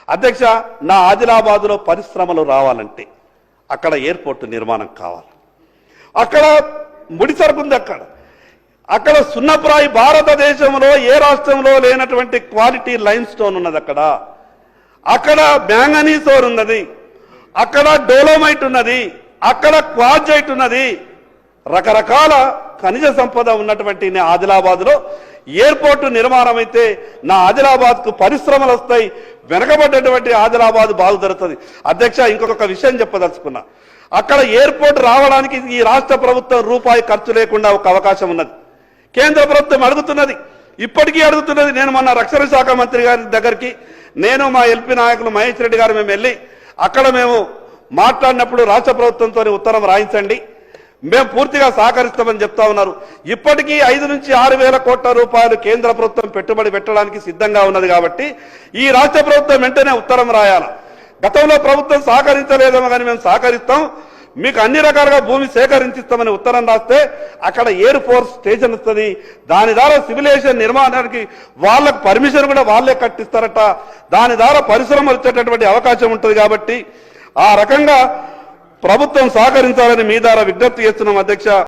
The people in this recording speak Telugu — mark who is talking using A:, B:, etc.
A: అధ్యక్ష, నా ఆదిలాబాద్లో పరిశ్రమలు రావాలంటే అక్కడ ఎయిర్పోర్ట్ నిర్మాణం కావాలి. అక్కడ ముడి సరుకుంది. అక్కడ సున్నప్రాయి భారతదేశంలో ఏ రాష్ట్రంలో లేనటువంటి క్వాలిటీ లైమ్ స్టోన్ ఉన్నది. అక్కడ మ్యాంగనీస్ ఓర్ ఉన్నది, అక్కడ డోలోమైట్ ఉన్నది, అక్కడ క్వార్జైట్ ఉన్నది. రకరకాల ఖనిజ సంపద ఉన్నటువంటి ఆదిలాబాద్లో ఎయిర్పోర్టు నిర్మాణం అయితే నా ఆదిలాబాద్కు పరిశ్రమలు వస్తాయి, వెనకబడ్డటువంటి ఆదిలాబాద్ బాగుదరుతుంది. అధ్యక్ష, ఇంకొక విషయం చెప్పదలుచుకున్నా. అక్కడ ఎయిర్పోర్ట్ రావడానికి ఈ రాష్ట్ర ప్రభుత్వం రూపాయి ఖర్చు లేకుండా ఒక అవకాశం ఉన్నది. కేంద్ర ప్రభుత్వం అడుగుతున్నది, ఇప్పటికీ అడుగుతున్నది. నేను మొన్న రక్షణ శాఖ మంత్రి గారి దగ్గరికి నేను మా ఎల్పీ నాయకులు మహేష్ రెడ్డి గారు మేము వెళ్ళి అక్కడ మేము మాట్లాడినప్పుడు రాష్ట్ర ప్రభుత్వంతో ఉత్తరం రాయించండి, మేము పూర్తిగా సహకరిస్తామని చెప్తా ఉన్నారు. ఇప్పటికీ 5 నుంచి 6 వేల కోట్ల రూపాయలు కేంద్ర ప్రభుత్వం పెట్టుబడి పెట్టడానికి సిద్ధంగా ఉన్నది. కాబట్టి ఈ రాష్ట్ర ప్రభుత్వం వెంటనే ఉత్తరం రాయాలి. గతంలో ప్రభుత్వం సహకరించలేదేమో కానీ మేము సహకరిస్తాం, మీకు అన్ని రకాలుగా భూమి సేకరించిస్తామని ఉత్తరం రాస్తే అక్కడ ఎయిర్ ఫోర్స్ స్టేషన్ వస్తుంది. దాని ద్వారా సివిలేషన్ నిర్మాణానికి వాళ్ళకు పర్మిషన్ కూడా వాళ్ళే కట్టిస్తారట. దాని ద్వారా పరిశ్రమలు వచ్చేటటువంటి అవకాశం ఉంటుంది. కాబట్టి ఆ రకంగా ప్రభుత్వం సహకరించాలని మీ ద్వారా విజ్ఞప్తి చేస్తున్నాం అధ్యక్ష.